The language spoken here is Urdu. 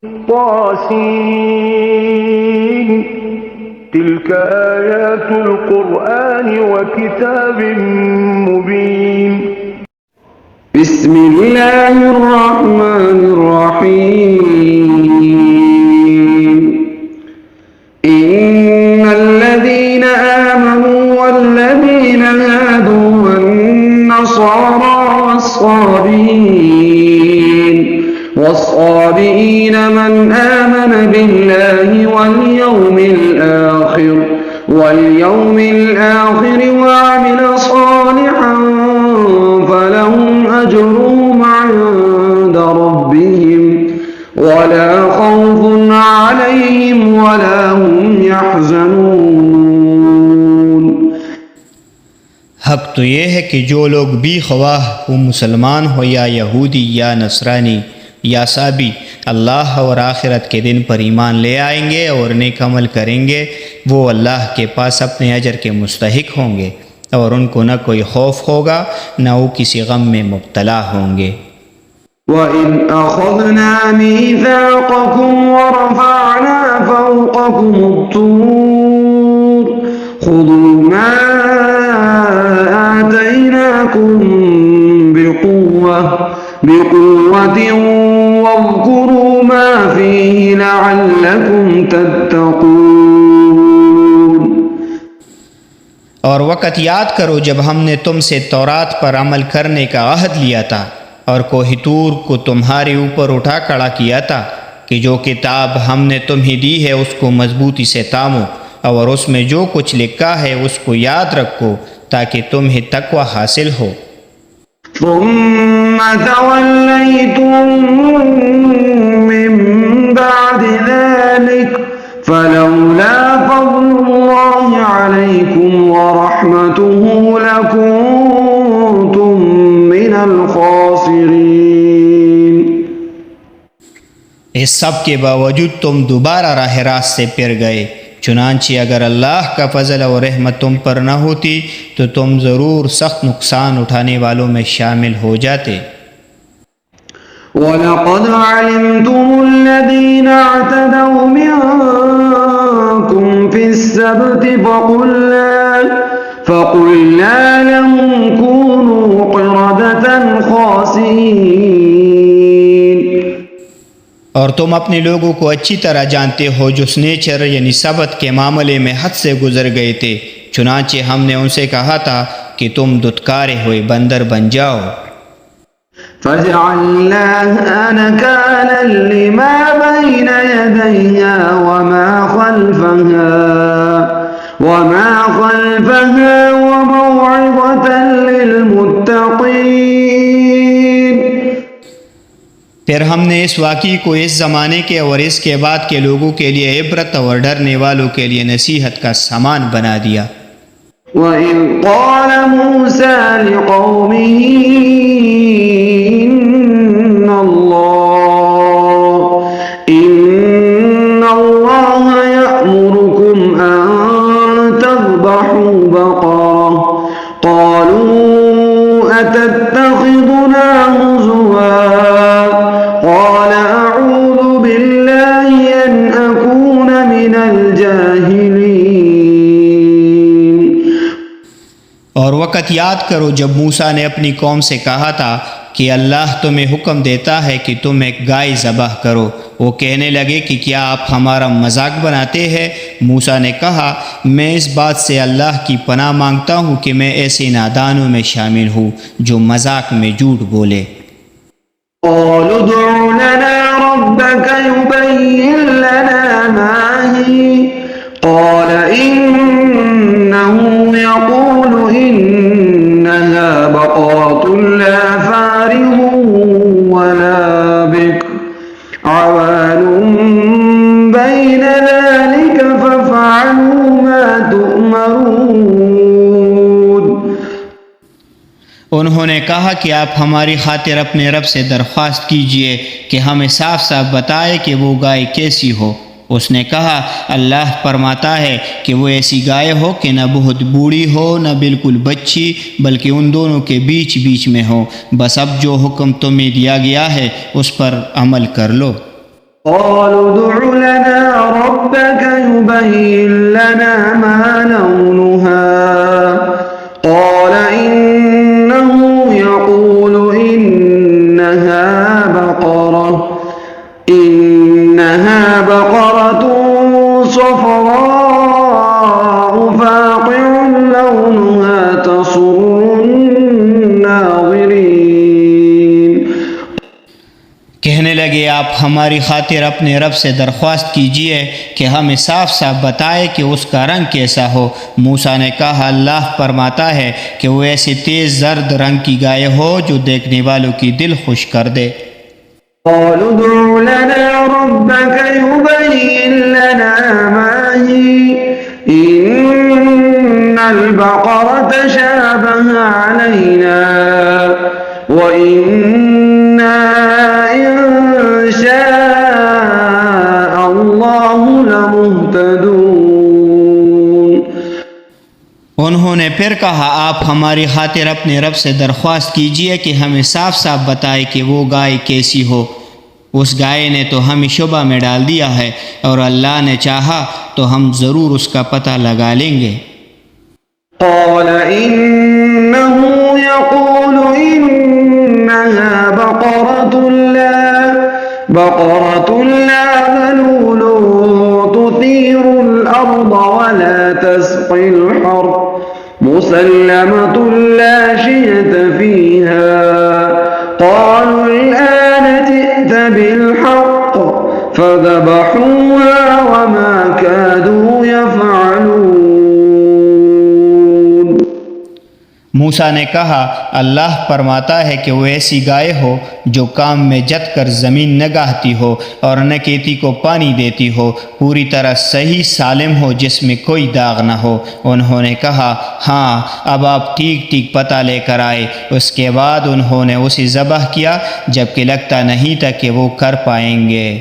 طاسين تلك آيات القرآن وكتاب مبين بسم الله الرحمن الرحيم إن الذين آمنوا والذين هادوا والنصارى والصابئين من آمن بالله واليوم الآخر وعمل صالحا فلهم أجرهم عند ربهم ولا خوف عليهم ولا هم يحزنون۔ حق تو یہ ہے کہ جو لوگ بھی خواہ وہ مسلمان ہو یا یہودی یا نصرانی یا سابی اللہ اور آخرت کے دن پر ایمان لے آئیں گے اور نیک عمل کریں گے، وہ اللہ کے پاس اپنے اجر کے مستحق ہوں گے اور ان کو نہ کوئی خوف ہوگا نہ وہ کسی غم میں مبتلا ہوں گے۔ وَإِذْ أَخَذْنَا مِيثَاقَكُمْ وَرَفَعْنَا فَوْقَكُمُ الطُّورَ خُذُوا مَا آتَيْنَاكُمْ بِقُوَّةٍ وَاذْكُرُوا مَا فِيهِ لَعَلَّكُمْ تَتَّقُونَ۔ اور وقت یاد کرو جب ہم نے تم سے تورات پر عمل کرنے کا عہد لیا تھا اور کوہ طور کو تمہارے اوپر اٹھا کھڑا کیا تھا کہ جو کتاب ہم نے تمہیں دی ہے اس کو مضبوطی سے تامو اور اس میں جو کچھ لکھا ہے اس کو یاد رکھو تاکہ تمہیں تقوی حاصل ہو۔ ثم توليتم من بعد ذلك فلولا فضل الله عليكم ورحمته لكنتم من الخاسرين۔ اس سب کے باوجود تم دوبارہ راہ راست سے پھر گئے، چنانچہ اگر اللہ کا فضل اور رحمت تم پر نہ ہوتی تو تم ضرور سخت نقصان اٹھانے والوں میں شامل ہو جاتے۔ وَلَقَدْ عَلِمْتُمُ الَّذِينَ اعْتَدَوْا مِنْكُمْ فِي السَّبْتِ فَقُلْنَا لَهُمْ كُونُوا قِرَدَةً خَاسِئِينَ۔ اور تم اپنے لوگوں کو اچھی طرح جانتے ہو جو سنیچر یعنی سبت کے معاملے میں حد سے گزر گئے تھے، چنانچہ ہم نے ان سے کہا تھا کہ تم دھتکارے ہوئے بندر بن جاؤ۔ فَجَعَلْنَاهَا نَكَالًا لِمَا بَيْنَ يَدَيْهَا وَمَا خَلْفَهَا وَمَوْعِظَةً لِلْمُتَّقِينَ۔ پھر ہم نے اس واقعے کو اس زمانے کے اور اس کے بعد کے لوگوں کے لیے عبرت اور ڈرنے والوں کے لیے نصیحت کا سامان بنا دیا۔ وَإِذْ قَالَ مُوسَىٰ لِقَوْمِهِ إِنَّ اللَّهَ يَأْمُرُكُمْ أَن تَذْبَحُوا بَقَرَةً قَالُوا أَتَتَّخِذُنَا هُزُوًا قَالَ أَعُوذُ بِاللَّهِ أَنْ أَكُونَ مِنَ الْجَاهِلِينَ۔ اور وقت یاد کرو جب موسیٰ نے اپنی قوم سے کہا تھا کہ اللہ تمہیں حکم دیتا ہے کہ تم ایک گائے ذبح کرو، وہ کہنے لگے کہ کیا آپ ہمارا مذاق بناتے ہیں؟ موسیٰ نے کہا میں اس بات سے اللہ کی پناہ مانگتا ہوں کہ میں ایسے نادانوں میں شامل ہوں جو مذاق میں جھوٹ بولے۔ قالوا ادع لنا ربك يبين لنا ما هي قال إنه يقول إنها بقرة لا فارغ ولا بكر عوان بين ذلك فافعلوا ما تؤمرون۔ انہوں نے کہا کہ آپ ہماری خاطر اپنے رب سے درخواست کیجئے کہ ہمیں صاف صاف بتائے کہ وہ گائے کیسی ہو۔ اس نے کہا اللہ فرماتا ہے کہ وہ ایسی گائے ہو کہ نہ بہت بوڑھی ہو نہ بالکل بچی، بلکہ ان دونوں کے بیچ میں ہو۔ بس اب جو حکم تمہیں دیا گیا ہے اس پر عمل کر لو۔ قالوا ادع لنا ربك يبين لنا ما لونها قال إنه يقول إنها بقرة صفراء فاقع لونها تسر الناظرين۔ کہنے لگے آپ ہماری خاطر اپنے رب سے درخواست کیجئے کہ ہمیں صاف صاف بتائے کہ اس کا رنگ کیسا ہو۔ موسیٰ نے کہا اللہ فرماتا ہے کہ وہ ایسے تیز زرد رنگ کی گائے ہو جو دیکھنے والوں کی دل خوش کر دے۔ قالوا ادع لنا ربك يبين لنا ما هي إن البقرة شابه علينا وإنا إن شاء الله لمهتدون۔ انہوں نے پھر کہا آپ ہماری خاطر اپنے رب سے درخواست کیجئے کہ ہمیں صاف صاف بتائے کہ وہ گائے کیسی ہو۔ اس گائے نے تو ہمیں شبہ میں ڈال دیا ہے اور اللہ نے چاہا تو ہم ضرور اس کا پتہ لگا لیں گے۔ قال إنه يقول إنها بقرة لا ذلول تثير الأرض ولا تسقي الحرث مسلمة لا شية فيها قالوا الآن جئت بالحق فذبحوها وما كادوا يفعلون۔ موسیٰ نے کہا اللہ فرماتا ہے کہ وہ ایسی گائے ہو جو کام میں جت کر زمین نہ گاہتی ہو اور نہ کھیتی کو پانی دیتی ہو، پوری طرح صحیح سالم ہو جس میں کوئی داغ نہ ہو۔ انہوں نے کہا ہاں اب آپ ٹھیک پتہ لے کر آئے۔ اس کے بعد انہوں نے اسے ذبح کیا جبکہ لگتا نہیں تھا کہ وہ کر پائیں گے۔